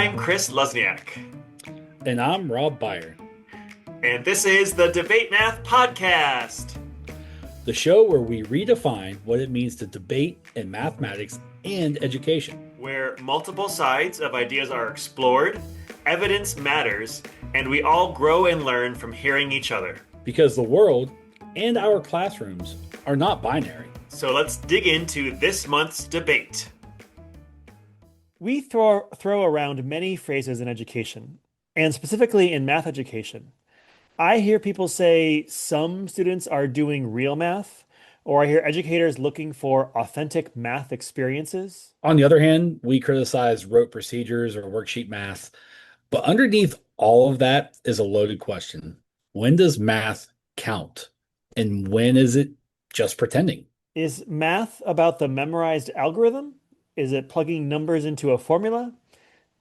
I'm Chris Luzniak, And I'm Rob Byer, and this is the Debate Math Podcast, the show where we redefine what it means to debate in mathematics and education. where multiple sides of ideas are explored, evidence matters, and we all grow and learn from hearing each other. Because the world and our classrooms are not binary. So let's dig into this month's debate. We throw around many phrases in education, and specifically in math education. I hear people say some students are doing real math, or I hear educators looking for authentic math experiences. On the other hand, we criticize rote procedures or worksheet math. But underneath all of that is a loaded question. When does math count? And when is it just pretending? Is math about the memorized algorithm? Is it plugging numbers into a formula?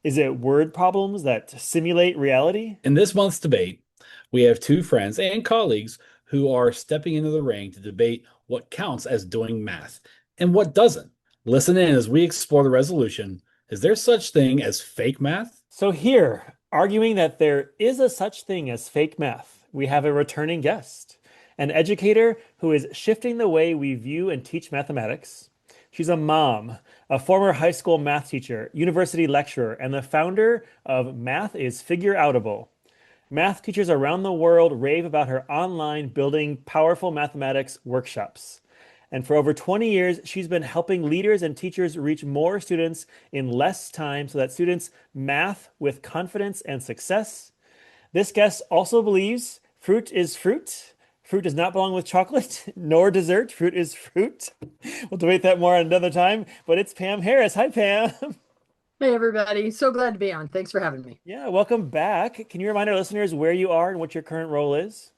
Is it word problems that simulate reality? In this month's debate, we have two friends and colleagues who are stepping into the ring to debate what counts as doing math and what doesn't. Listen in as we explore the resolution. Is there such thing as fake math? So here, arguing that there is a such thing as fake math, we have a returning guest, an educator who is shifting the way we view and teach mathematics. She's a mom, a former high school math teacher, university lecturer, and the founder of Math is Figure Outable. Math teachers around the world rave about her online building powerful mathematics workshops. And for over 20 years, she's been helping leaders and teachers reach more students in less time so that students math with confidence and success. This guest also believes fruit is fruit. Fruit does not belong with chocolate, nor dessert. Fruit is fruit. We'll debate that more another time, but it's Pam Harris. Hi, Pam. Hey, everybody. So glad to be on. Thanks for having me. Yeah, welcome back. Can you remind our listeners where you are and what your current role is?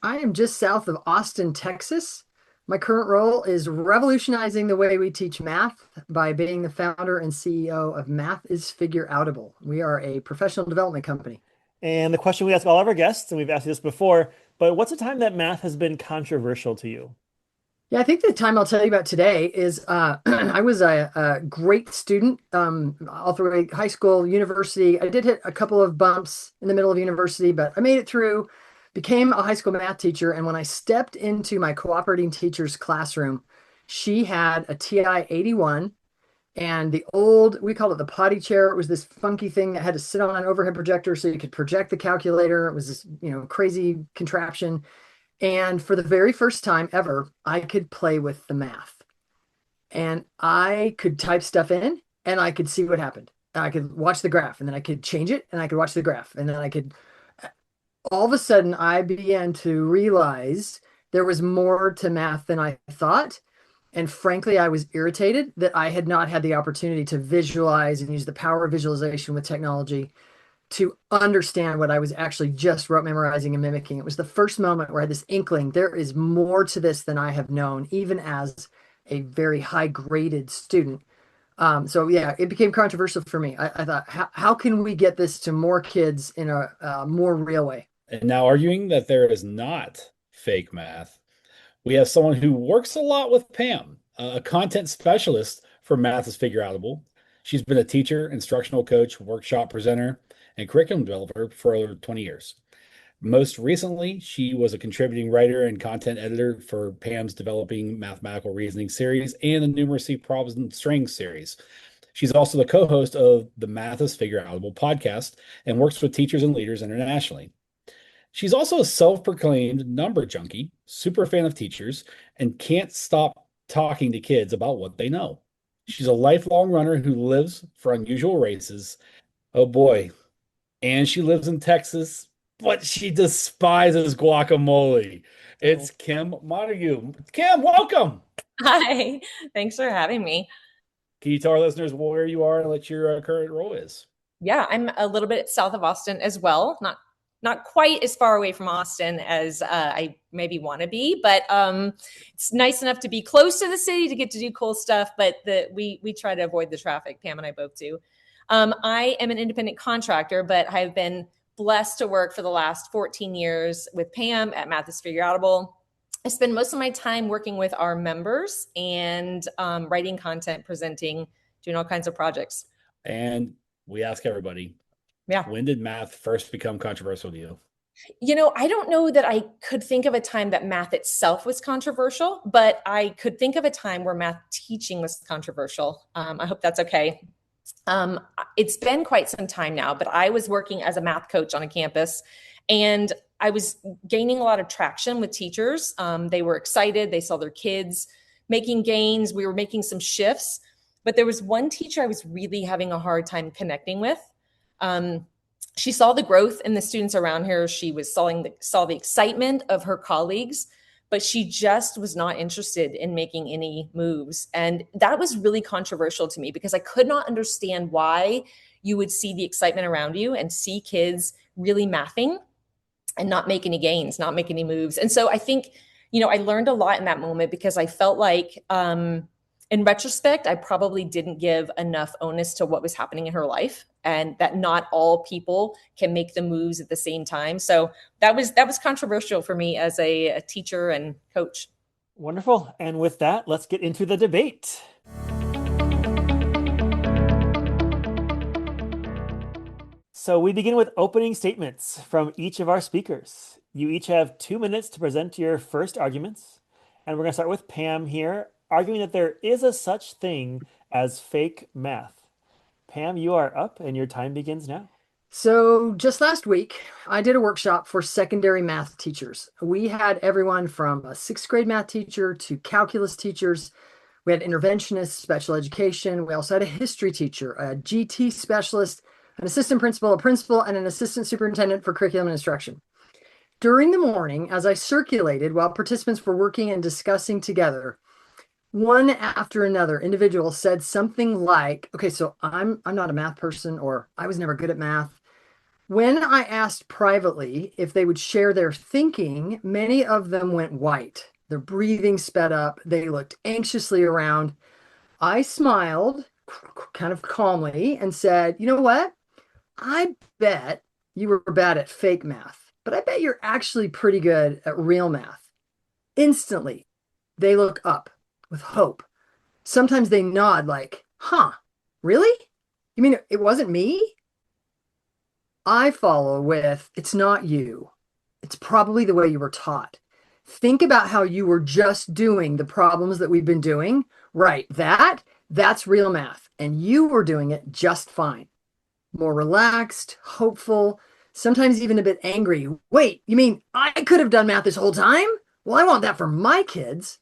I am just south of Austin, Texas. My current role is revolutionizing the way we teach math by being the founder and CEO of Math is Figure Outable. We are a professional development company. And the question we ask all of our guests, and we've asked you this before, but what's a time that math has been controversial to you? Yeah, I think the time I'll tell you about today is I was a great student all through high school, university. I did hit a couple of bumps in the middle of university, but I made it through, became a high school math teacher. And when I stepped into my cooperating teacher's classroom, she had a TI 81 and the old, we called it the potty chair. It was this funky thing that had to sit on an overhead projector so you could project the calculator. It was this, crazy contraption. And for the very first time ever, I could play with the math. And I could type stuff in and I could see what happened. And I could watch the graph and then I could change it and I could watch the graph. And then all of a sudden, I began to realize there was more to math than I thought. And frankly, I was irritated that I had not had the opportunity to visualize and use the power of visualization with technology to understand what I was actually just rote memorizing and mimicking. It was the first moment where I had this inkling, there is more to this than I have known, even as a very high graded student. So yeah, it became controversial for me. I thought, how can we get this to more kids in a more real way? And now arguing that there is not fake math, we have someone who works a lot with Pam, a content specialist for Math is Figure Outable. She's been a teacher, instructional coach, workshop presenter, and curriculum developer for over 20 years. Most recently, she was a contributing writer and content editor for Pam's Developing Mathematical Reasoning series and the Numeracy Problems and Strings series. She's also the co-host of the Math is Figure Outable podcast and works with teachers and leaders internationally. She's also a self-proclaimed number junkie, super fan of teachers, and can't stop talking to kids about what they know. She's a lifelong runner who lives for unusual races. Oh boy. And she lives in Texas, but she despises guacamole. It's Kim Montague. Kim, welcome. Hi, thanks for having me. Can you tell our listeners where you are and what your current role is? Yeah, I'm a little bit south of Austin as well. Not quite as far away from Austin as I maybe want to be, but it's nice enough to be close to the city to get to do cool stuff. But we try to avoid the traffic. Pam and I both do. I am an independent contractor, but I've been blessed to work for the last 14 years with Pam at Math is Figure Outable. I spend most of my time working with our members and writing content, presenting, doing all kinds of projects. And we ask everybody, Yeah. when did math first become controversial to you? I don't know that I could think of a time that math itself was controversial, but I could think of a time where math teaching was controversial. I hope that's okay. It's been quite some time now, but I was working as a math coach on a campus, and I was gaining a lot of traction with teachers. They were excited. They saw their kids making gains. We were making some shifts, but there was one teacher I was really having a hard time connecting with. She saw the growth in the students around her. She was saw the excitement of her colleagues, but she just was not interested in making any moves. And that was really controversial to me because I could not understand why you would see the excitement around you and see kids really mathing and not make any gains, not make any moves. And so I think, I learned a lot in that moment because I felt like, in retrospect, I probably didn't give enough onus to what was happening in her life, and that not all people can make the moves at the same time. So that was controversial for me as a teacher and coach. Wonderful. And with that, let's get into the debate. So we begin with opening statements from each of our speakers. You each have 2 minutes to present your first arguments. And we're going to start with Pam here, arguing that there is a such thing as fake math. Pam, you are up and your time begins now. So just last week, I did a workshop for secondary math teachers. We had everyone from a 6th grade math teacher to calculus teachers. We had interventionists, special education. We also had a history teacher, a GT specialist, an assistant principal, a principal, and an assistant superintendent for curriculum and instruction. During the morning, as I circulated while participants were working and discussing together, one after another individual said something like, okay, so I'm not a math person, or I was never good at math. When I asked privately if they would share their thinking, many of them went white. Their breathing sped up. They looked anxiously around. I smiled kind of calmly and said, you know what? I bet you were bad at fake math, but I bet you're actually pretty good at real math. Instantly, they look up with hope. Sometimes they nod like, huh, really? You mean it wasn't me? I follow with, it's not you. It's probably the way you were taught. Think about how you were just doing the problems that we've been doing. Right, that's real math. And you were doing it just fine. More relaxed, hopeful, sometimes even a bit angry. Wait, you mean I could have done math this whole time? Well, I want that for my kids.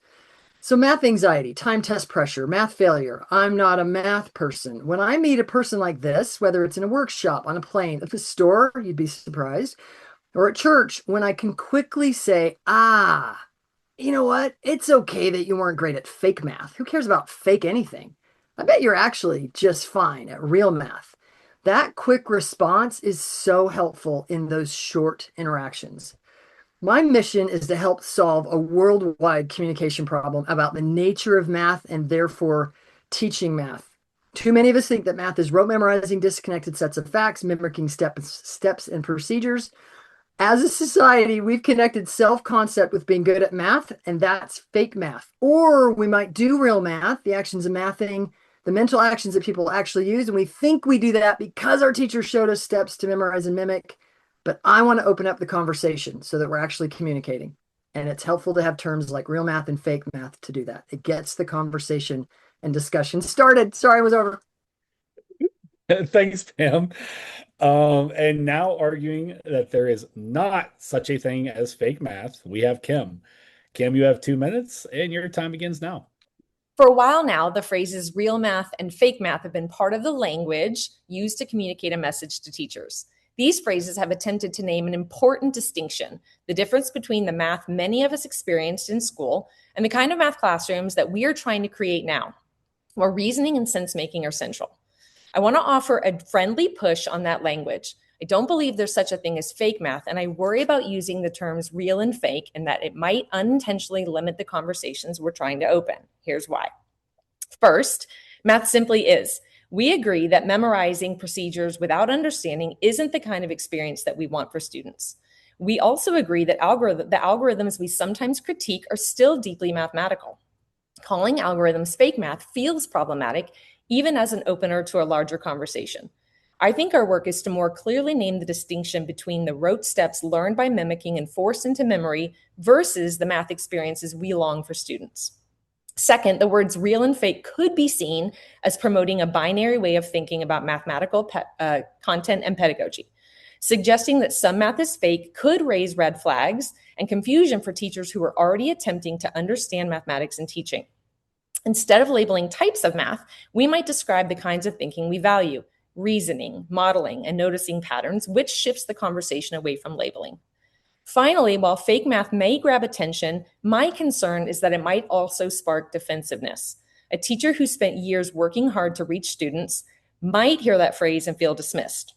So math anxiety, time test pressure, math failure. I'm not a math person. When I meet a person like this, whether it's in a workshop, on a plane, at the store, you'd be surprised, or at church, when I can quickly say, you know what? It's okay that you weren't great at fake math. Who cares about fake anything? I bet you're actually just fine at real math. That quick response is so helpful in those short interactions. My mission is to help solve a worldwide communication problem about the nature of math and therefore teaching math. Too many of us think that math is rote memorizing disconnected sets of facts, mimicking steps and procedures. As a society, we've connected self-concept with being good at math, and that's fake math. Or we might do real math, the actions of mathing, the mental actions that people actually use, and we think we do that because our teacher showed us steps to memorize and mimic. But I want to open up the conversation so that we're actually communicating. And it's helpful to have terms like real math and fake math to do that. It gets the conversation and discussion started. Sorry, I was over. Thanks, Pam. And now arguing that there is not such a thing as fake math, we have Kim. Kim, you have 2 minutes and your time begins now. For a while now, the phrases real math and fake math have been part of the language used to communicate a message to teachers. These phrases have attempted to name an important distinction, the difference between the math many of us experienced in school and the kind of math classrooms that we are trying to create now, where reasoning and sense-making are central. I want to offer a friendly push on that language. I don't believe there's such a thing as fake math, and I worry about using the terms real and fake and that it might unintentionally limit the conversations we're trying to open. Here's why. First, math simply is. We agree that memorizing procedures without understanding isn't the kind of experience that we want for students. We also agree that the algorithms we sometimes critique are still deeply mathematical. Calling algorithms fake math feels problematic, even as an opener to a larger conversation. I think our work is to more clearly name the distinction between the rote steps learned by mimicking and forced into memory versus the math experiences we long for students. Second, the words real and fake could be seen as promoting a binary way of thinking about mathematical content and pedagogy. Suggesting that some math is fake could raise red flags and confusion for teachers who are already attempting to understand mathematics and teaching. Instead of labeling types of math, we might describe the kinds of thinking we value: reasoning, modeling, and noticing patterns, which shifts the conversation away from labeling. Finally, while fake math may grab attention, my concern is that it might also spark defensiveness. A teacher who spent years working hard to reach students might hear that phrase and feel dismissed.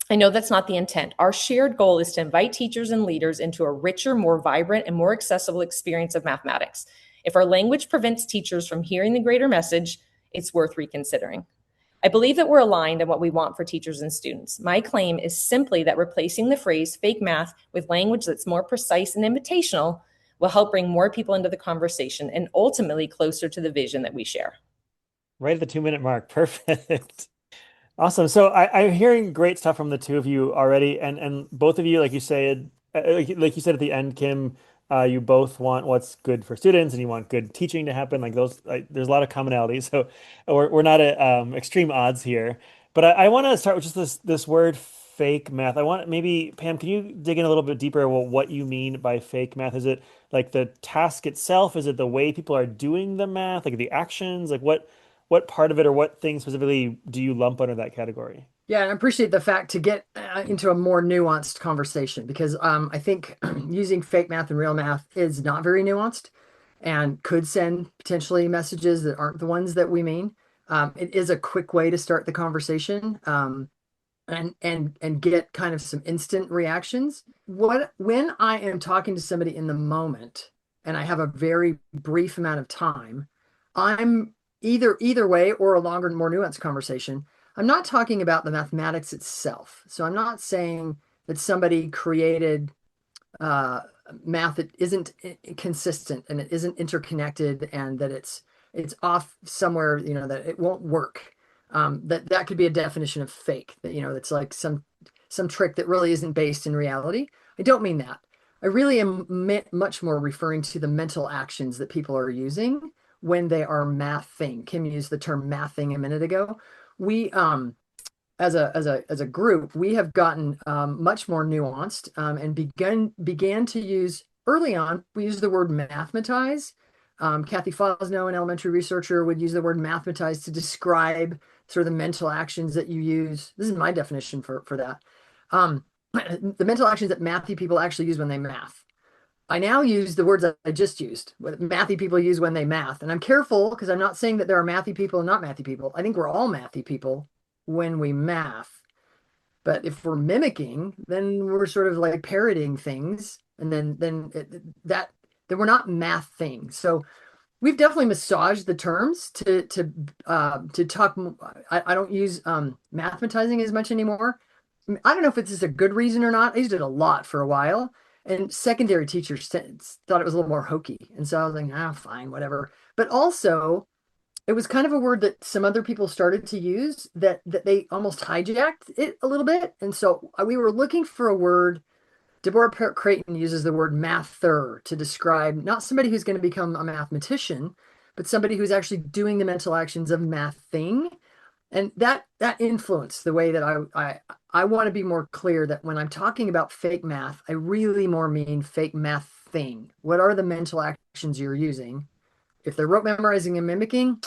I know that's not the intent. Our shared goal is to invite teachers and leaders into a richer, more vibrant, and more accessible experience of mathematics. If our language prevents teachers from hearing the greater message, it's worth reconsidering. I believe that we're aligned on what we want for teachers and students. My claim is simply that replacing the phrase fake math with language that's more precise and invitational will help bring more people into the conversation and ultimately closer to the vision that we share. Right at the 2-minute mark. Perfect. Awesome. So I'm hearing great stuff from the two of you already, and both of you, like you said, like you said at the end, Kim, you both want what's good for students, and you want good teaching to happen. Like those, there's a lot of commonalities. So we're not at extreme odds here. But I want to start with just this word fake math. I want maybe Pam, can you dig in a little bit deeper? Well, what you mean by fake math? Is it like the task itself? Is it the way people are doing the math, like the actions? Like what part of it or what thing specifically do you lump under that category? Yeah, and I appreciate the fact to get into a more nuanced conversation because I think using fake math and real math is not very nuanced and could send potentially messages that aren't the ones that we mean. It is a quick way to start the conversation and get kind of some instant reactions. When I am talking to somebody in the moment and I have a very brief amount of time, I'm either way or a longer, more nuanced conversation. I'm not talking about the mathematics itself. So I'm not saying that somebody created math that isn't consistent and it isn't interconnected and that it's off somewhere, that it won't work. That could be a definition of fake. That that's like some trick that really isn't based in reality. I don't mean that. I really am much more referring to the mental actions that people are using when they are mathing. Kim used the term mathing a minute ago. We as a group, we have gotten much more nuanced and began to use early on. We use the word mathematize. Kathy Fosno, an elementary researcher, would use the word mathematize to describe sort of the mental actions that you use. This is my definition for that. The mental actions that mathy people actually use when they math. I now use the words that I just used, what mathy people use when they math. And I'm careful because I'm not saying that there are mathy people and not mathy people. I think we're all mathy people when we math. But if we're mimicking, then we're sort of like parroting things. And then we're not math things. So we've definitely massaged the terms to talk. I don't use mathematizing as much anymore. I don't know if it's just a good reason or not. I used it a lot for a while. And secondary teachers thought it was a little more hokey. And so I was like, fine, whatever. But also, it was kind of a word that some other people started to use that they almost hijacked it a little bit. And so we were looking for a word. Deborah Creighton uses the word mather to describe not somebody who's going to become a mathematician, but somebody who's actually doing the mental actions of mathing. And that influenced the way that I want to be more clear that when I'm talking about fake math, I really more mean fake math thing. What are the mental actions you're using? If they're rote memorizing and mimicking,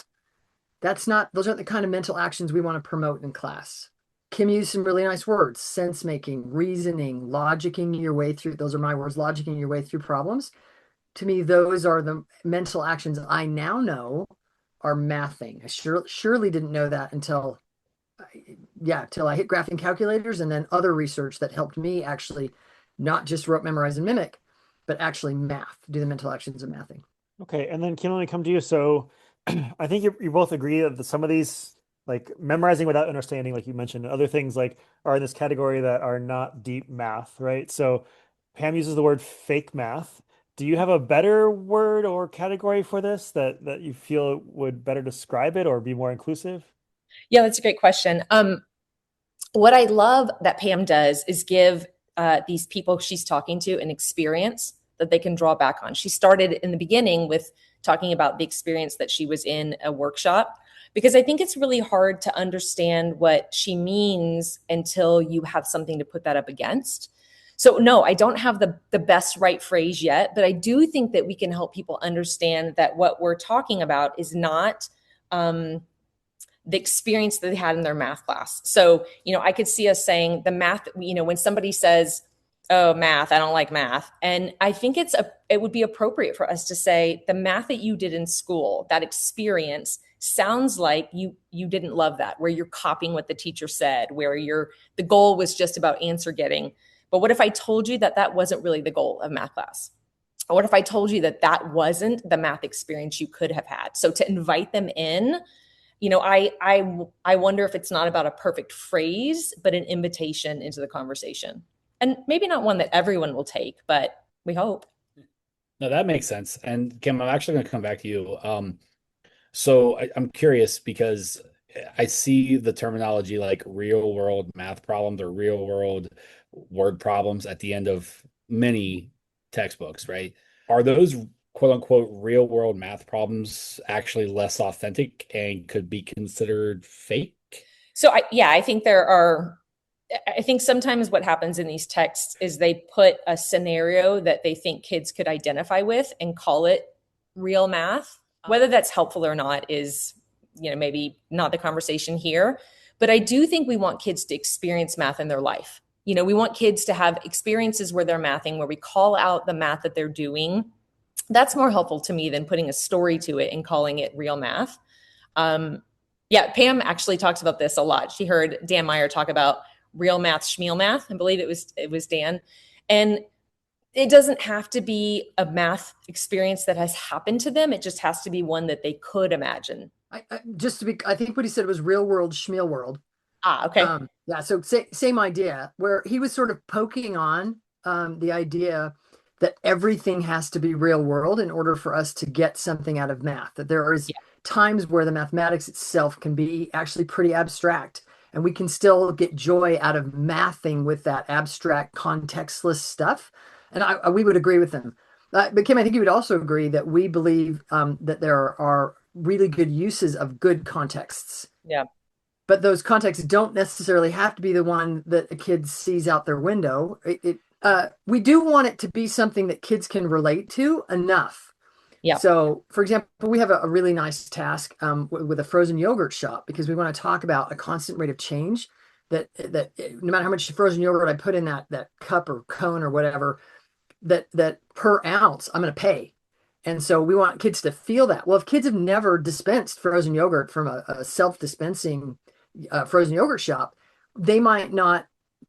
those aren't the kind of mental actions we want to promote in class. Kim used some really nice words: sense making, reasoning, logicking your way through. Those are my words: logicking your way through problems. To me, those are the mental actions I now know are mathing. I surely didn't know that until I hit graphing calculators and then other research that helped me actually not just rote memorize and mimic, but actually do the mental actions of mathing. Okay, and then Kim, let me come to you. So I think you both agree that some of these, like memorizing without understanding, like you mentioned, other things like are in this category that are not deep math, right? So Pam uses the word fake math. Do you have a better word or category for this that you feel would better describe it or be more inclusive? Yeah, that's a great question. what I love that Pam does is give these people she's talking to an experience that they can draw back on. She started in the beginning with talking about the experience that she was in a workshop, because I think it's really hard to understand what she means until you have something to put that up against. So no, I don't have the best right phrase yet, but I do think that we can help people understand that what we're talking about is not the experience that they had in their math class. So, I could see us saying the math, when somebody says, oh, math, I don't like math. And I think it would be appropriate for us to say the math that you did in school, that experience sounds like you didn't love that, where you're copying what the teacher said, where the goal was just about answer getting. But what if I told you that that wasn't really the goal of math class? Or what if I told you that that wasn't the math experience you could have had? So to invite them in, I wonder if it's not about a perfect phrase, but an invitation into the conversation. And maybe not one that everyone will take, but we hope. No, that makes sense. And Kim, I'm actually going to come back to you. So I'm curious because I see the terminology like real world math problems or real world word problems at the end of many textbooks, right? Are those quote unquote real world math problems actually less authentic and could be considered fake? So I think I think sometimes what happens in these texts is they put a scenario that they think kids could identify with and call it real math. Whether that's helpful or not is, maybe not the conversation here. But I do think we want kids to experience math in their life. We want kids to have experiences where they're mathing, where we call out the math that they're doing. That's more helpful to me than putting a story to it and calling it real math. Pam actually talks about this a lot. She heard Dan Meyer talk about real math, schmeal math. I believe it was Dan. And it doesn't have to be a math experience that has happened to them. It just has to be one that they could imagine. I think what he said was real world, schmeal world. Okay. So same idea, where he was sort of poking on the idea that everything has to be real world in order for us to get something out of math, that there is times where the mathematics itself can be actually pretty abstract, and we can still get joy out of mathing with that abstract contextless stuff. And we would agree with him. But Kim, I think you would also agree that we believe that there are really good uses of good contexts. Yeah. But those contexts don't necessarily have to be the one that a kid sees out their window. We do want it to be something that kids can relate to enough. Yeah. So, for example, we have a really nice task with a frozen yogurt shop, because we want to talk about a constant rate of change. That no matter how much frozen yogurt I put in that cup or cone or whatever, that per ounce I'm going to pay. And so we want kids to feel that. Well, if kids have never dispensed frozen yogurt from a self-dispensing frozen yogurt shop, they might not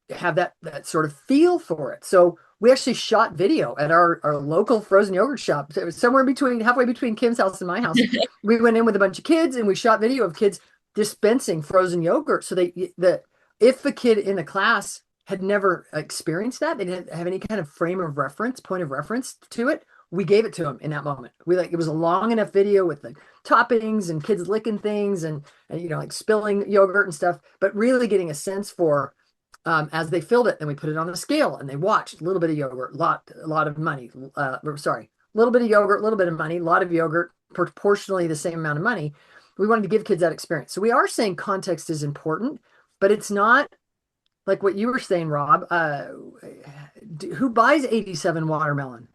have that sort of feel for it. So we actually shot video at our local frozen yogurt shop. It was halfway between Kim's house and my house. We went in with a bunch of kids and we shot video of kids dispensing frozen yogurt. So if the kid in the class had never experienced that, they didn't have any kind of point of reference to it, we gave it to them in that moment. It was a long enough video with the toppings and kids licking things and like spilling yogurt and stuff, but really getting a sense for as they filled it. Then we put it on a scale and they watched a little bit of yogurt, a lot of money. A little bit of yogurt, a little bit of money, a lot of yogurt, proportionally the same amount of money. We wanted to give kids that experience. So we are saying context is important, but it's not like what you were saying, Rob. Who buys 87 watermelon?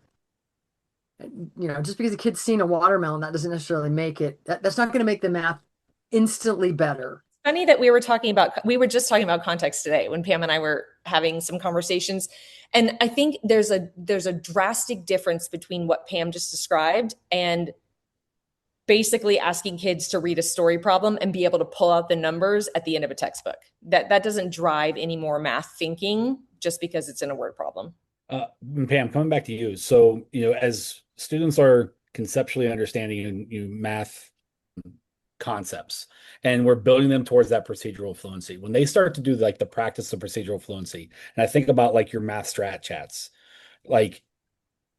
Just because a kid's seen a watermelon, that doesn't necessarily make it. That's not going to make the math instantly better. Funny that we were just talking about context today when Pam and I were having some conversations. And I think there's a drastic difference between what Pam just described and basically asking kids to read a story problem and be able to pull out the numbers at the end of a textbook. That doesn't drive any more math thinking just because it's in a word problem. Pam, coming back to you. So, as students are conceptually understanding math concepts and we're building them towards that procedural fluency, when they start to do like the practice of procedural fluency, and I think about like your math strat chats, like,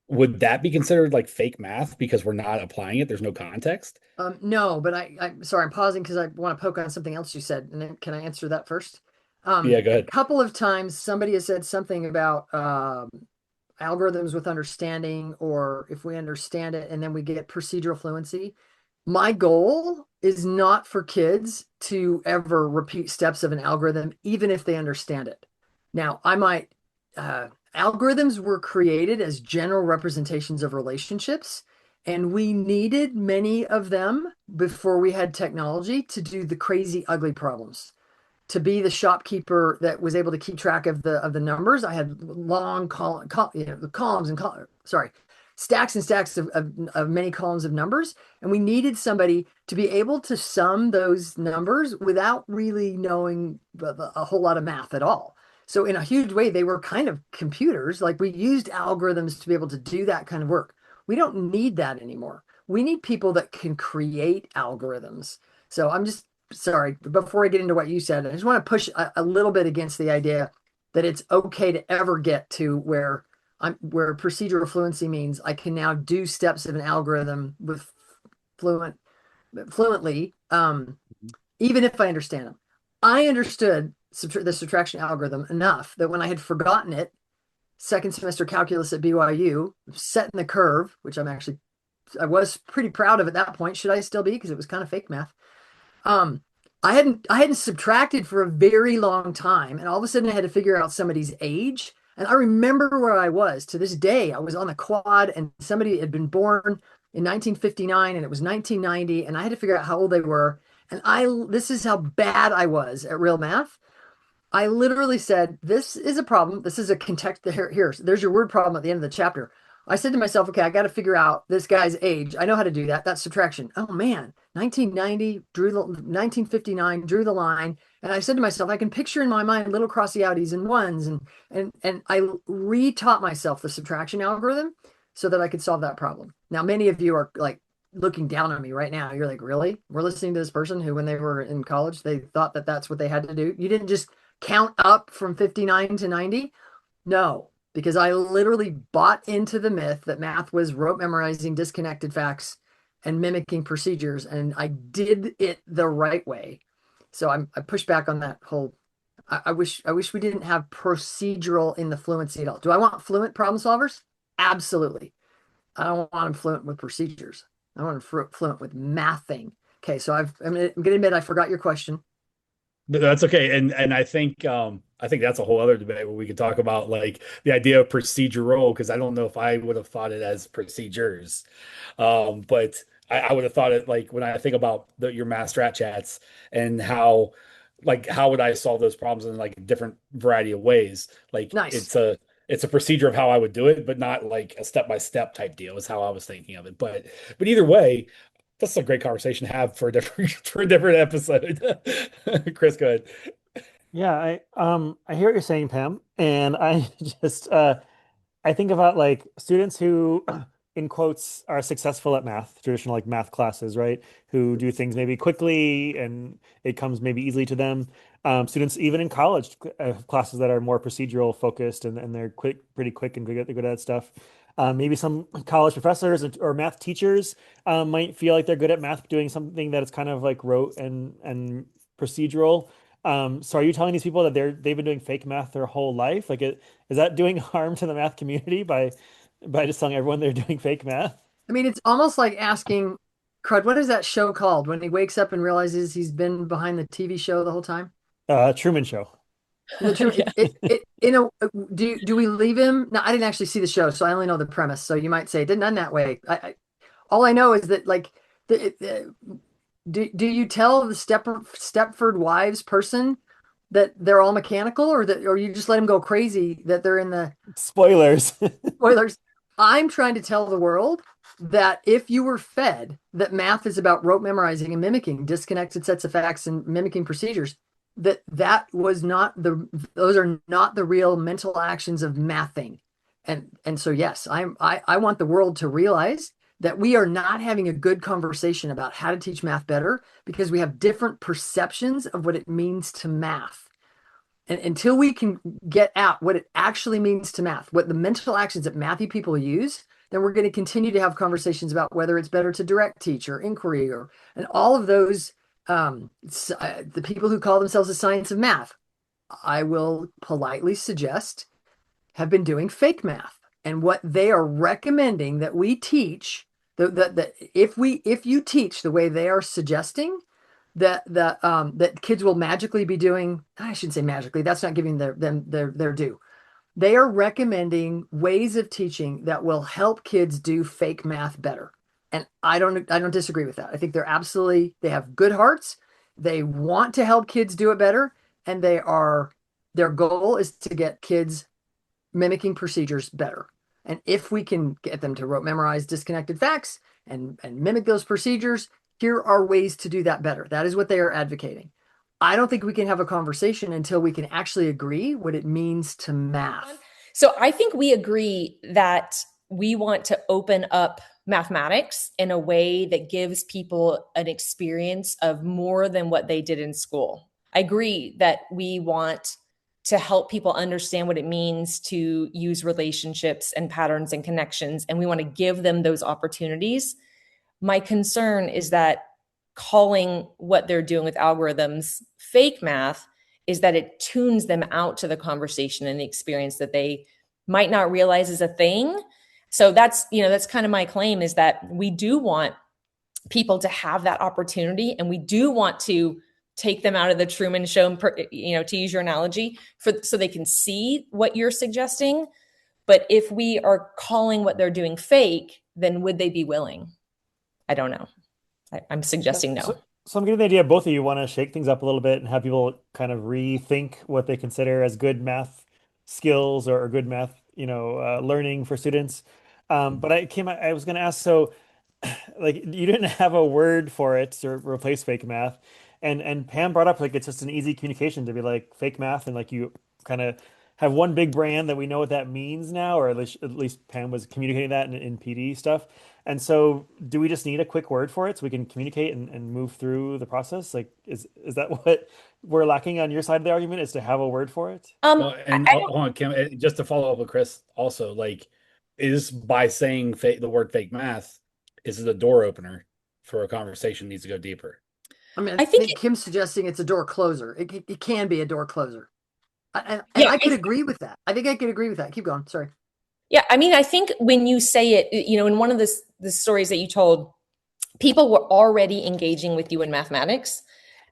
would that be considered like fake math because we're not applying it? There's no context? No, but I'm sorry, I'm pausing because I want to poke on something else you said. And then can I answer that first? Yeah, go ahead. Couple of times somebody has said something about algorithms with understanding, or if we understand it and then we get procedural fluency. My goal is not for kids to ever repeat steps of an algorithm, even if they understand it. Now, algorithms were created as general representations of relationships, and we needed many of them before we had technology to do the crazy, ugly problems. To be the shopkeeper that was able to keep track of the numbers, I had long columns and sorry, stacks and stacks of many columns of numbers, and we needed somebody to be able to sum those numbers without really knowing a whole lot of math at all. So in a huge way, they were kind of computers. Like, we used algorithms to be able to do that kind of work. We don't need that anymore. We need people that can create algorithms. So I'm just sorry, before I get into what you said, I just want to push a little bit against the idea that it's okay to ever get to where procedural fluency means I can now do steps of an algorithm with fluently, even if I understand them. I understood the subtraction algorithm enough that when I had forgotten it, second semester calculus at BYU, setting the curve, which I was pretty proud of at that point. Should I still be? Because it was kind of fake math. I hadn't subtracted for a very long time, and all of a sudden I had to figure out somebody's age. And I remember where I was to this day. I was on the quad, and somebody had been born in 1959, and it was 1990, and I had to figure out how old they were. And this is how bad I was at real math. I literally said, this is a problem. This is a context. There's your word problem at the end of the chapter. I said to myself, okay, I got to figure out this guy's age. I know how to do that. That's subtraction. Oh man, 1990, 1959, drew the line. And I said to myself, I can picture in my mind little crossy outies and ones. And I retaught myself the subtraction algorithm so that I could solve that problem. Now, many of you are like looking down on me right now. You're like, really? We're listening to this person who, when they were in college, they thought that that's what they had to do. You didn't just count up from 59 to 90? No, because I literally bought into the myth that math was rote memorizing disconnected facts and mimicking procedures, and I did it the right way. So I pushed back on that whole. I wish we didn't have procedural in the fluency at all. Do I want fluent problem solvers? Absolutely. I don't want them fluent with procedures. I want them fluent with mathing. Okay, so I'm going to admit I forgot your question. That's okay. And I think that's a whole other debate where we could talk about like the idea of procedural, because I don't know if I would have thought it as procedures. But I would have thought it like when I think about your math strat chats and how would I solve those problems in like a different variety of ways. Like Nice. it's a procedure of how I would do it, but not like a step-by-step type deal is how I was thinking of it. But either way, that's a great conversation to have for a different for a different episode. Chris, go ahead. Yeah, I hear what you're saying, Pam, and I just I think about like students who, in quotes, are successful at math, traditional like math classes, right? Who do things maybe quickly and it comes maybe easily to them. Students even in college classes that are more procedural focused and they're pretty quick and good at that stuff. Maybe some college professors or math teachers might feel like they're good at math doing something that is kind of like rote and procedural. So are you telling these people that they've been doing fake math their whole life? Like, is that doing harm to the math community by just telling everyone they're doing fake math? I mean, it's almost like asking, crud, what is that show called when he wakes up and realizes he's been behind the TV show the whole time? Truman Show. Yeah. Do we leave him? No, I didn't actually see the show, so I only know the premise. So you might say it didn't end that way. All I know is that like do you tell the Stepford Wives person that they're all mechanical, or you just let them go crazy that they're in the Spoilers. spoilers? I'm trying to tell the world that if you were fed that math is about rote memorizing and mimicking disconnected sets of facts and mimicking procedures, those are not the real mental actions of mathing. And so yes, I want the world to realize that we are not having a good conversation about how to teach math better because we have different perceptions of what it means to math. And until we can get at what it actually means to math, what the mental actions that mathy people use, then we're going to continue to have conversations about whether it's better to direct teach or inquiry and all of those the people who call themselves the science of math. I will politely suggest, have been doing fake math. And what they are recommending that we teach, that if you teach the way they are suggesting, that kids will magically be doing, I shouldn't say magically, that's not giving them their due. They are recommending ways of teaching that will help kids do fake math better. And I don't disagree with that. I think they have good hearts. They want to help kids do it better. And their goal is to get kids mimicking procedures better. And if we can get them to rote memorize disconnected facts and mimic those procedures, here are ways to do that better. That is what they are advocating. I don't think we can have a conversation until we can actually agree what it means to math. So I think we agree that we want to open up mathematics in a way that gives people an experience of more than what they did in school. I agree that we want to help people understand what it means to use relationships and patterns and connections, and we want to give them those opportunities. My concern is that calling what they're doing with algorithms fake math is that it tunes them out to the conversation and the experience that they might not realize is a thing. So that's kind of my claim, is that we do want people to have that opportunity, and we do want to take them out of the Truman Show, to use your analogy, so they can see what you're suggesting. But if we are calling what they're doing fake, then would they be willing? I don't know. I'm suggesting no. So I'm getting the idea both of you want to shake things up a little bit and have people kind of rethink what they consider as good math skills or good math, learning for students. But I was going to ask, so like you didn't have a word for it to replace fake math, and Pam brought up like it's just an easy communication to be like fake math, and like you kind of have one big brand that we know what that means now, or at least Pam was communicating that in PD stuff. And so do we just need a quick word for it so we can communicate and move through the process? Like, is that what we're lacking on your side of the argument, is to have a word for it? Well, and hold on, Kim, just to follow up with Chris, also, like, is by saying the word fake math, is it a door opener for a conversation needs to go deeper? I mean, I think Kim's suggesting it's a door closer. It can be a door closer. I could agree with that. I think I could agree with that. Keep going. Sorry. Yeah, I mean, I think when you say it, in one of the stories that you told, people were already engaging with you in mathematics.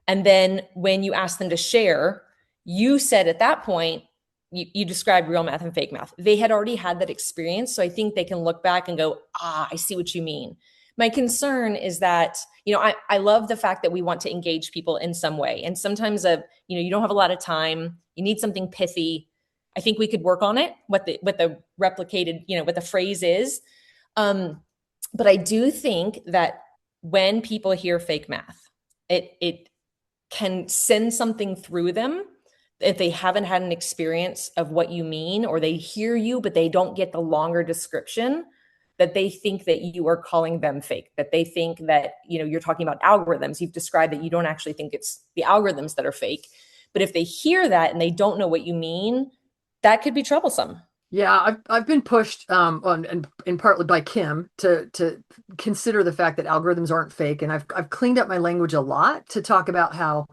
And then when you asked them to share, you said at that point, you described real math and fake math. They had already had that experience. So I think they can look back and go, I see what you mean. My concern is that, I love the fact that we want to engage people in some way. And sometimes, you don't have a lot of time. You need something pithy. I think we could work on it, what the replicated, what the phrase is. But I do think that when people hear fake math, it can send something through them if they haven't had an experience of what you mean, or they hear you, but they don't get the longer description, that they think that you are calling them fake, that they think that, you're talking about algorithms. You've described that you don't actually think it's the algorithms that are fake. But if they hear that and they don't know what you mean, that could be troublesome. Yeah, I've been pushed and partly by Kim to consider the fact that algorithms aren't fake, and I've cleaned up my language a lot to talk about how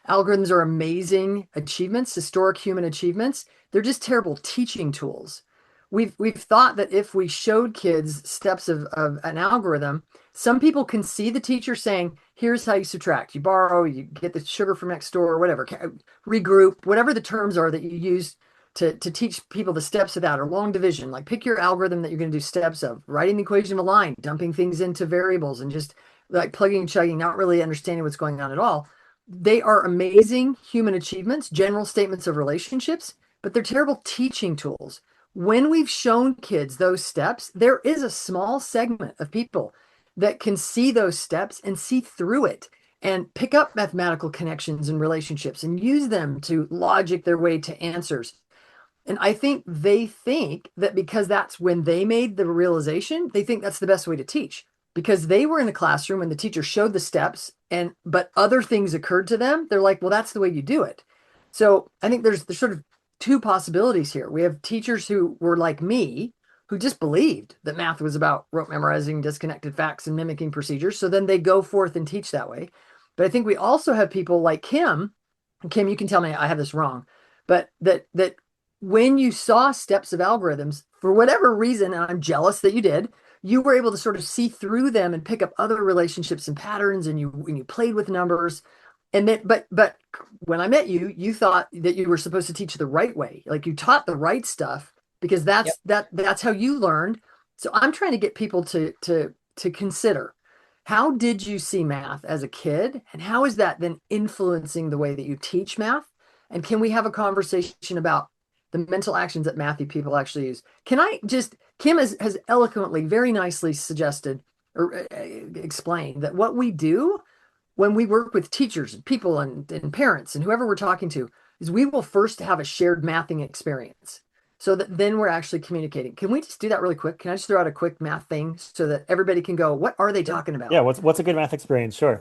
algorithms are amazing achievements, historic human achievements. They're just terrible teaching tools. We've thought that if we showed kids steps of an algorithm, some people can see the teacher saying, here's how you subtract, you borrow, you get the sugar from next door, or whatever, regroup, whatever the terms are that you use to teach people the steps of that, or long division. Like, pick your algorithm that you're going to do steps of, writing the equation of a line, dumping things into variables, and just like plugging and chugging, not really understanding what's going on at all. They are amazing human achievements, general statements of relationships, but they're terrible teaching tools. When we've shown kids those steps, there is a small segment of people that can see those steps and see through it and pick up mathematical connections and relationships and use them to logic their way to answers. And I think they think that because that's when they made the realization, they think that's the best way to teach, because they were in the classroom and the teacher showed the steps, but other things occurred to them. They're like, well, that's the way you do it. So I think there's sort of two possibilities here. We have teachers who were like me, who just believed that math was about rote memorizing disconnected facts and mimicking procedures. So then they go forth and teach that way. But I think we also have people like Kim. Kim, you can tell me I have this wrong, but that when you saw steps of algorithms, for whatever reason, and I'm jealous that you did, you were able to sort of see through them and pick up other relationships and patterns, and you played with numbers. And then, but when I met you, you thought that you were supposed to teach the right way. Like you taught the right stuff because Yep. that's how you learned. So I'm trying to get people to consider, how did you see math as a kid, and how is that then influencing the way that you teach math? And can we have a conversation about the mental actions that mathy people actually use? Can I just, Kim has eloquently, very nicely suggested or explained that what we do when we work with teachers and people and parents and whoever we're talking to is we will first have a shared mathing experience so that then we're actually communicating. Can we just do that really quick? Can I just throw out a quick math thing so that everybody can go, what are they talking about? Yeah, what's a good math experience? Sure.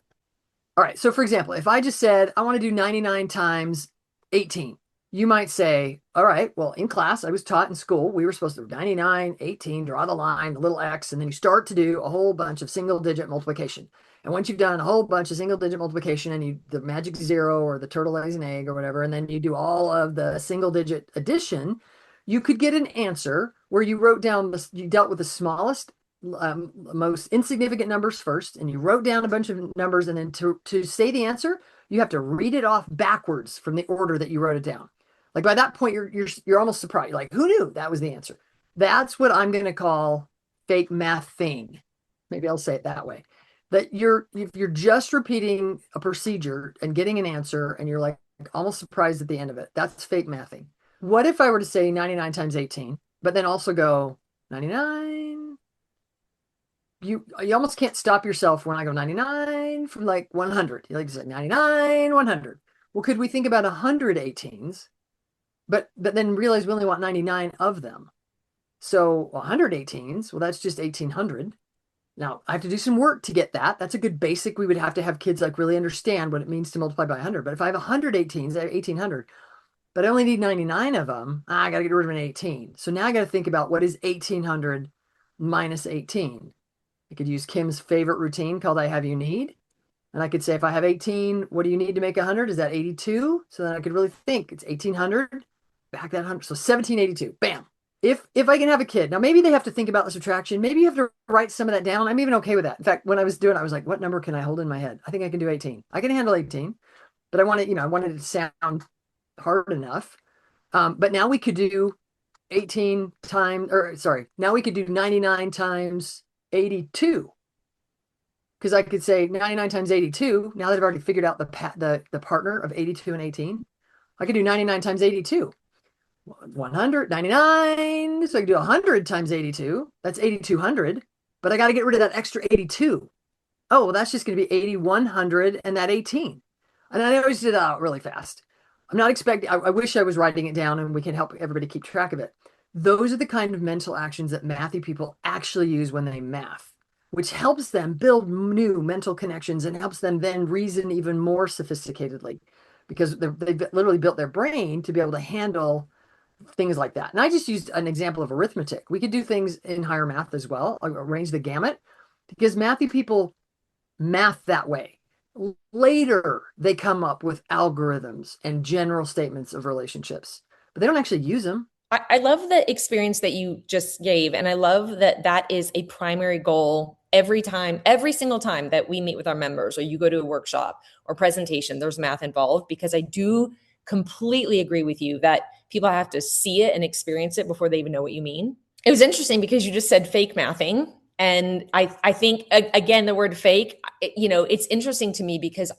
All right. So for example, if I just said, I want to do 99 times 18, you might say, all right, well, in class, I was taught in school, we were supposed to do 99, 18, draw the line, the little X, and then you start to do a whole bunch of single digit multiplication. And once you've done a whole bunch of single digit multiplication and the magic zero or the turtle lays an egg or whatever, and then you do all of the single digit addition, you could get an answer where you wrote down, you dealt with the smallest most insignificant numbers first, and you wrote down a bunch of numbers, and then to say the answer, you have to read it off backwards from the order that you wrote it down. Like by that point, you're almost surprised. You're like, who knew that was the answer? That's what I'm going to call fake math thing. Maybe I'll say it that way. That if you're just repeating a procedure and getting an answer, and you're like almost surprised at the end of it, that's fake mathing. What if I were to say 99 times 18, but then also go 99? You almost can't stop yourself when I go 99 from like 100. You like to say 99, 100. Well, could we think about 100 18s, but then realize we only want 99 of them? So 100 18s, well, that's just 1800. Now I have to do some work to get that. That's a good basic. We would have to have kids like really understand what it means to multiply by 100. But if I have 100 18s, I have 1800, but I only need 99 of them. I got to get rid of an 18. So now I got to think about what is 1800 minus 18. I could use Kim's favorite routine called I Have You Need. And I could say, if I have 18, what do you need to make 100? Is that 82? So then I could really think it's 1800, back that 100. So 1782, bam. If I can have a kid, now maybe they have to think about the subtraction. Maybe you have to write some of that down. I'm even okay with that. In fact, when I was doing it, I was like, what number can I hold in my head? I think I can do 18. I can handle 18, but I wanted it to sound hard enough. But now we could do 18 times, or sorry, now we could do 99 times 82, because I could say 99 times 82. Now that I've already figured out the partner of 82 and 18, I could do 99 times 82, 199. So I could do 100 times 82. That's 8200. But I got to get rid of that extra 82. Oh, well, that's just going to be 8100 and that 18. And I always did that out really fast. I'm not expecting, I wish I was writing it down and we can help everybody keep track of it. Those are the kind of mental actions that mathy people actually use when they math, which helps them build new mental connections and helps them then reason even more sophisticatedly, because they've literally built their brain to be able to handle things like that. And I just used an example of arithmetic. We could do things in higher math as well, arrange the gamut, because mathy people math that way. Later, they come up with algorithms and general statements of relationships, but they don't actually use them. I love the experience that you just gave. And I love that that is a primary goal every time, every single time that we meet with our members or you go to a workshop or presentation, there's math involved, because I do completely agree with you that people have to see it and experience it before they even know what you mean. It was interesting because you just said fake mathing. And I think, again, the word fake, it's interesting to me because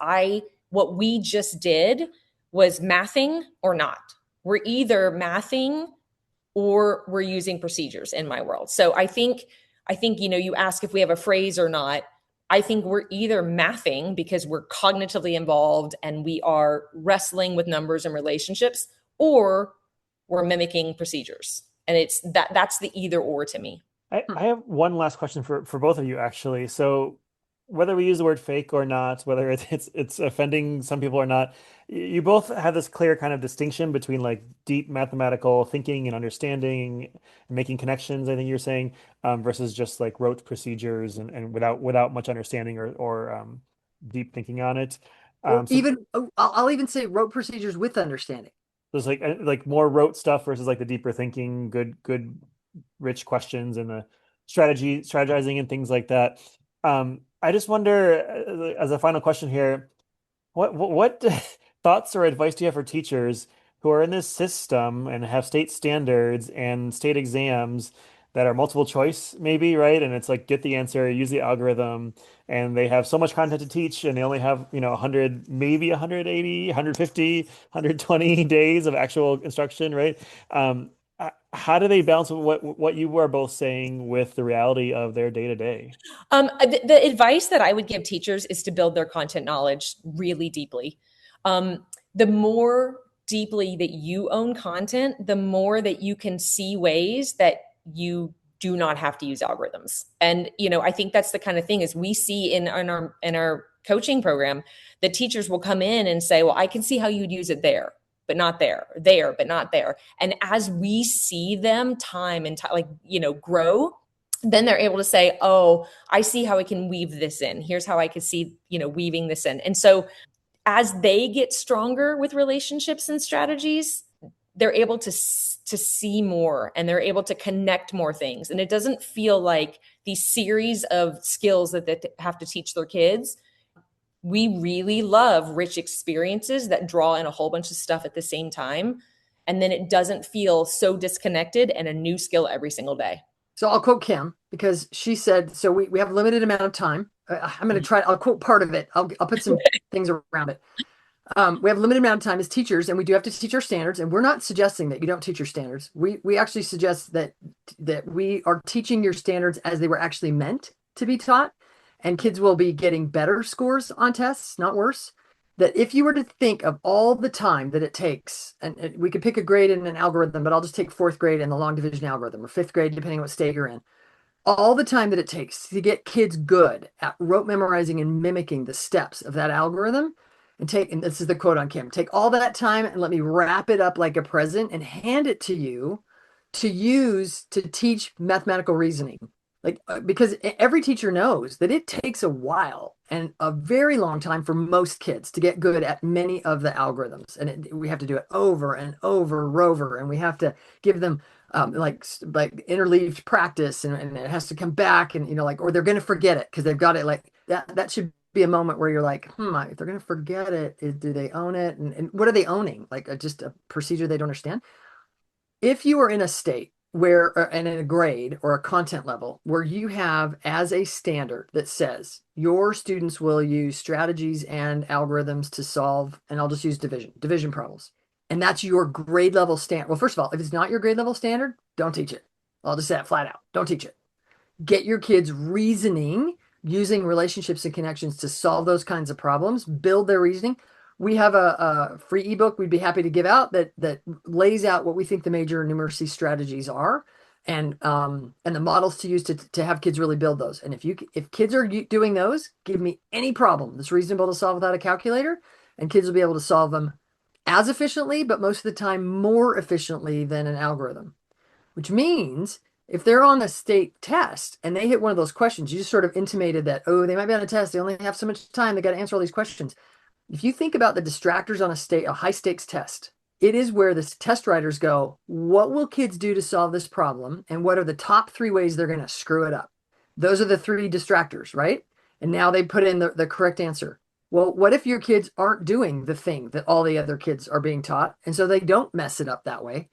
what we just did was mathing or not. We're either mathing or we're using procedures in my world. So I think, you ask if we have a phrase or not. I think we're either mathing because we're cognitively involved and we are wrestling with numbers and relationships, or we're mimicking procedures. And that's the either or to me. I have one last question for both of you, actually. So whether we use the word fake or not, whether it's offending some people or not, you both have this clear kind of distinction between like deep mathematical thinking and understanding and making connections, I think you're saying, versus just like rote procedures and without much understanding or deep thinking on it. Or even, I'll even say rote procedures with understanding. There's like more rote stuff versus like the deeper thinking, good, rich questions and the strategizing and things like that. I just wonder, as a final question here, what thoughts or advice do you have for teachers who are in this system and have state standards and state exams that are multiple choice, maybe, right? And it's like get the answer, use the algorithm, and they have so much content to teach, and they only have, 100, maybe 180, 150, 120 days of actual instruction, right? How do they balance what you were both saying with the reality of their day to day? The advice that I would give teachers is to build their content knowledge really deeply. The more deeply that you own content, the more that you can see ways that you do not have to use algorithms. And I think that's the kind of thing is we see in our coaching program that teachers will come in and say, well, I can see how you'd use it there, but not there, there, but not there. And as we see them time and time, grow, then they're able to say, oh, I see how I can weave this in. Here's how I could see, weaving this in. And so as they get stronger with relationships and strategies, they're able to see more and they're able to connect more things. And it doesn't feel like these series of skills that they have to teach their kids. We really love rich experiences that draw in a whole bunch of stuff at the same time. And then it doesn't feel so disconnected and a new skill every single day. So I'll quote Kim because she said, so we have a limited amount of time. I'm going to try, I'll quote part of it. I'll put some things around it. We have a limited amount of time as teachers, and we do have to teach our standards. And we're not suggesting that you don't teach your standards. We actually suggest that we are teaching your standards as they were actually meant to be taught. And kids will be getting better scores on tests, not worse. That if you were to think of all the time that it takes, and we could pick a grade in an algorithm, but I'll just take fourth grade in the long division algorithm or fifth grade, depending on what state you're in. All the time that it takes to get kids good at rote memorizing and mimicking the steps of that algorithm, and this is the quote on Kim, take all that time and let me wrap it up like a present and hand it to you to use to teach mathematical reasoning. Because every teacher knows that it takes a while and a very long time for most kids to get good at many of the algorithms. And we have to do it over and over, and we have to give them like interleaved practice, and it has to come back, and or they're going to forget it because they've got it like that. That should be a moment where you're like, if they're going to forget it, do they own it? And what are they owning? Just a procedure they don't understand. If you are in a state where, and in a grade or a content level where you have as a standard that says your students will use strategies and algorithms to solve, and I'll just use division problems. And that's your grade level standard. Well, first of all, if it's not your grade level standard, don't teach it. I'll just say that flat out. Don't teach it. Get your kids reasoning using relationships and connections to solve those kinds of problems, build their reasoning. We have a free ebook we'd be happy to give out that lays out what we think the major numeracy strategies are, and the models to use to have kids really build those. And if kids are doing those, give me any problem that's reasonable to solve without a calculator, and kids will be able to solve them as efficiently, but most of the time more efficiently than an algorithm. Which means if they're on a state test and they hit one of those questions, you just sort of intimated that, oh, they might be on a test, they only have so much time, they got to answer all these questions. If you think about the distractors on a high stakes test, it is where the test writers go, what will kids do to solve this problem? And what are the top 3 ways they're going to screw it up? Those are the 3 distractors, right? And now they put in the correct answer. Well, what if your kids aren't doing the thing that all the other kids are being taught? And so they don't mess it up that way.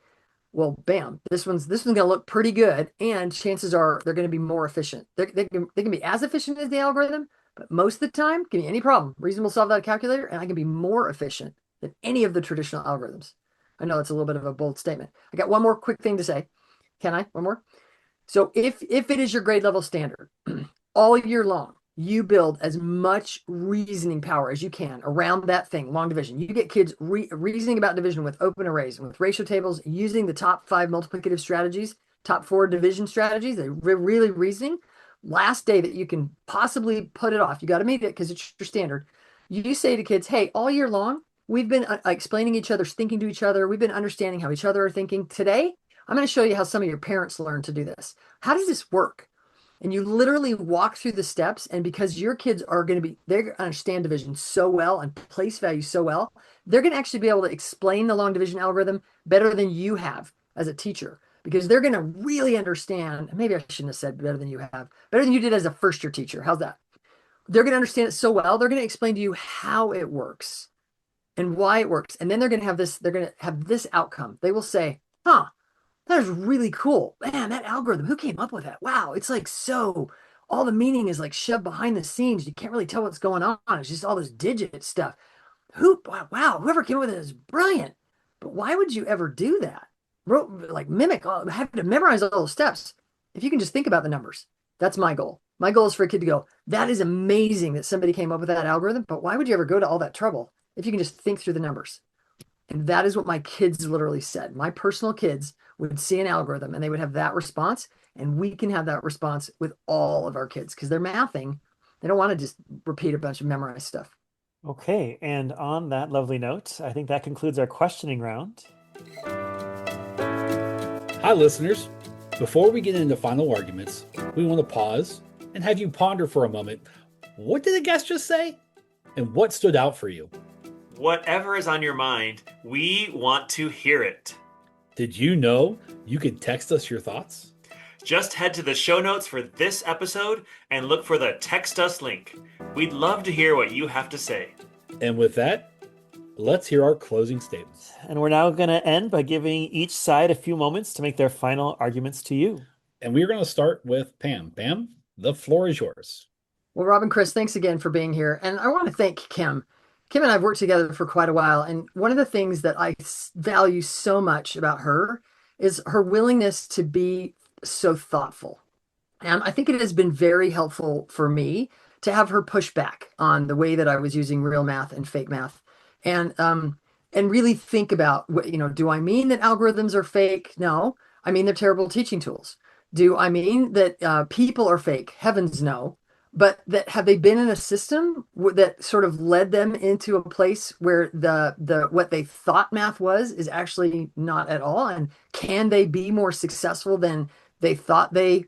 Well, bam, this one's going to look pretty good. And chances are they're going to be more efficient. They can be as efficient as the algorithm, but most of the time, give me any problem, reasonable solve without a calculator, and I can be more efficient than any of the traditional algorithms. I know it's a little bit of a bold statement. I got one more quick thing to say. Can I? One more? So if it is your grade level standard, all year long, you build as much reasoning power as you can around that thing, long division. You get kids reasoning about division with open arrays and with ratio tables, using the top 5 multiplicative strategies, top 4 division strategies. They're really reasoning. Last day that you can possibly put it off, you got to meet it because it's your standard. You say to kids, hey, all year long, we've been explaining each other's thinking to each other. We've been understanding how each other are thinking. Today, I'm going to show you how some of your parents learn to do this. How does this work? And you literally walk through the steps. And because your kids are going to be, they're going to understand division so well and place value so well, they're going to actually be able to explain the long division algorithm better than you have as a teacher, because they're going to really understand. Maybe I shouldn't have said better than you have, better than you did as a first year teacher. How's that? They're going to understand it so well. They're going to explain to you how it works and why it works. And then they're going to have this outcome. They will say, huh, that is really cool. Man, that algorithm, who came up with that? Wow. It's like, so all the meaning is like shoved behind the scenes. You can't really tell what's going on. It's just all this digit stuff. Wow, whoever came up with it is brilliant. But why would you ever do that? Have to memorize all those steps. If you can just think about the numbers, that's my goal. My goal is for a kid to go, that is amazing that somebody came up with that algorithm, but why would you ever go to all that trouble if you can just think through the numbers? And that is what my kids literally said. My personal kids would see an algorithm and they would have that response. And we can have that response with all of our kids because they're mathing. They don't want to just repeat a bunch of memorized stuff. Okay, and on that lovely note, I think that concludes our questioning round. Hi, listeners. Before we get into final arguments, we want to pause and have you ponder for a moment. What did the guest just say? And what stood out for you? Whatever is on your mind, we want to hear it. Did you know you can text us your thoughts? Just head to the show notes for this episode and look for the text us link. We'd love to hear what you have to say. And with that, let's hear our closing statements. And we're now going to end by giving each side a few moments to make their final arguments to you. And we're going to start with Pam. Pam, the floor is yours. Well, Rob and Chris, thanks again for being here. And I want to thank Kim. Kim and I have worked together for quite a while. And one of the things that I value so much about her is her willingness to be so thoughtful. And I think it has been very helpful for me to have her push back on the way that I was using real math and fake math. And really think about, do I mean that algorithms are fake? No, I mean they're terrible teaching tools. Do I mean that people are fake? Heavens no. But that have they been in a system that sort of led them into a place where the what they thought math was is actually not at all? And can they be more successful than they thought they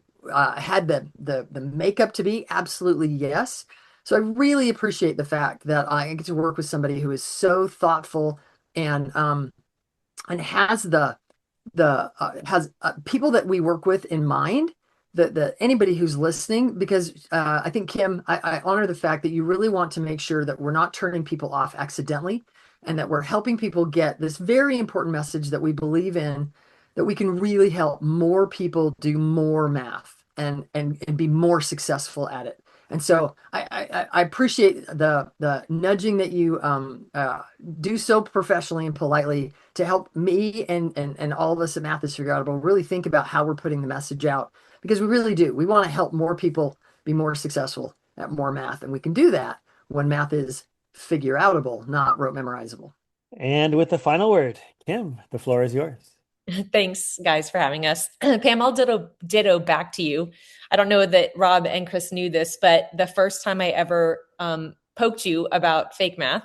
had the makeup to be? Absolutely yes. So I really appreciate the fact that I get to work with somebody who is so thoughtful and has has people that we work with in mind. That anybody who's listening, because I think, Kim, I honor the fact that you really want to make sure that we're not turning people off accidentally and that we're helping people get this very important message that we believe in, that we can really help more people do more math and be more successful at it. And so I appreciate the nudging that you do so professionally and politely to help me and all of us at Math is Figureoutable really think about how we're putting the message out, because we really do. We want to help more people be more successful at more math. And we can do that when math is figureoutable, not rote memorizable. And with the final word, Kim, the floor is yours. Thanks, guys, for having us. Pam, I'll ditto back to you. I don't know that Rob and Chris knew this, but the first time I ever poked you about fake math,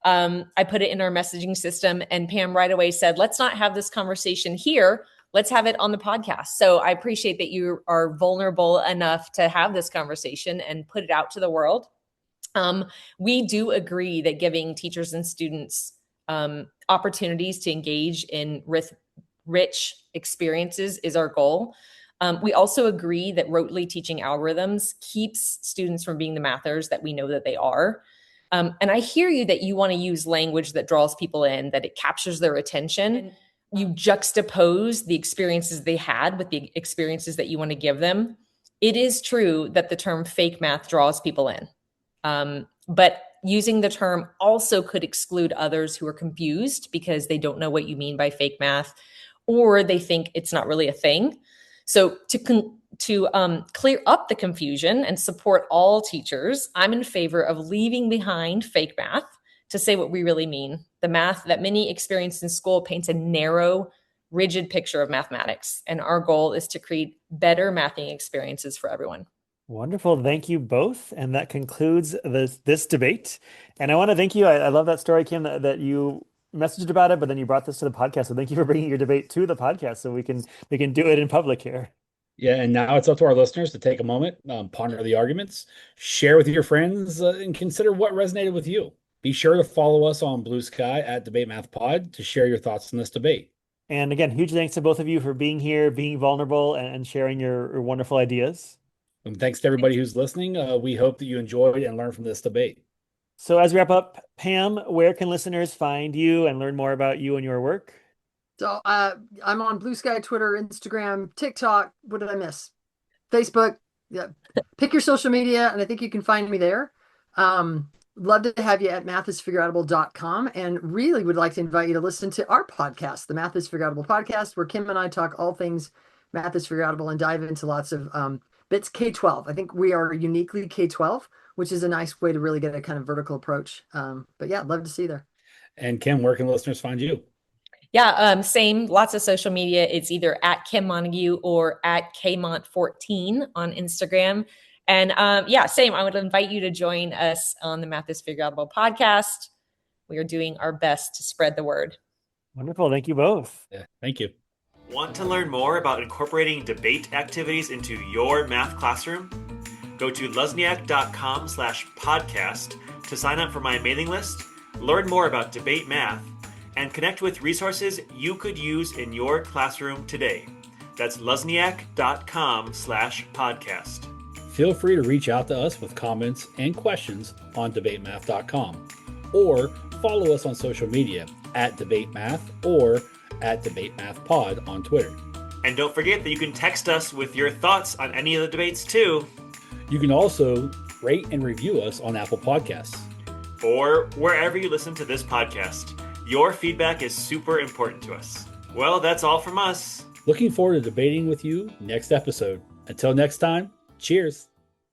I put it in our messaging system, and Pam right away said, let's not have this conversation here. Let's have it on the podcast. So I appreciate that you are vulnerable enough to have this conversation and put it out to the world. We do agree that giving teachers and students opportunities to engage in rich experiences is our goal. We also agree that rotely teaching algorithms keeps students from being the mathers that we know that they are. And I hear you that you want to use language that draws people in, that it captures their attention. You juxtapose the experiences they had with the experiences that you want to give them. It is true that the term fake math draws people in. But using the term also could exclude others who are confused because they don't know what you mean by fake math, or they think it's not really a thing. So to clear up the confusion and support all teachers, I'm in favor of leaving behind fake math to say what we really mean. The math that many experience in school paints a narrow, rigid picture of mathematics. And our goal is to create better mathing experiences for everyone. Wonderful. Thank you both. And that concludes this debate. And I want to thank you. I love that story, Kim, that you messaged about it, but then you brought this to the podcast. So thank you for bringing your debate to the podcast so we can do it in public here. Yeah, and now it's up to our listeners to take a moment, ponder the arguments, share with your friends, and consider what resonated with you. Be sure to follow us on Blue Sky at Debate Math Pod to share your thoughts on this debate. And again, huge thanks to both of you for being here, being vulnerable, and sharing your wonderful ideas. And thanks to everybody who's listening. We hope that you enjoyed and learned from this debate. So as we wrap up, Pam, where can listeners find you and learn more about you and your work? So I'm on Blue Sky, Twitter, Instagram, TikTok. What did I miss? Facebook. Yeah. Pick your social media, and I think you can find me there. Love to have you at mathisfigureoutable.com, and really would like to invite you to listen to our podcast, the Math is Figureoutable podcast, where Kim and I talk all things Math is Figureoutable and dive into lots of bits K-12. I think we are uniquely K-12, which is a nice way to really get a kind of vertical approach. But yeah, love to see you there. And Kim, where can listeners find you? Yeah, same. Lots of social media. It's either at Kim Montague or at KMont14 on Instagram. And yeah, same. I would invite you to join us on the Math is Figureoutable podcast. We are doing our best to spread the word. Wonderful. Thank you both. Yeah, thank you. Want to learn more about incorporating debate activities into your math classroom? Go to luzniak.com/podcast to sign up for my mailing list, learn more about debate math, and connect with resources you could use in your classroom today. That's luzniak.com/podcast. Feel free to reach out to us with comments and questions on debatemath.com, or follow us on social media at debatemath or at debatemathpod on Twitter. And don't forget that you can text us with your thoughts on any of the debates too. You can also rate and review us on Apple Podcasts. Or wherever you listen to this podcast. Your feedback is super important to us. Well, that's all from us. Looking forward to debating with you next episode. Until next time, cheers.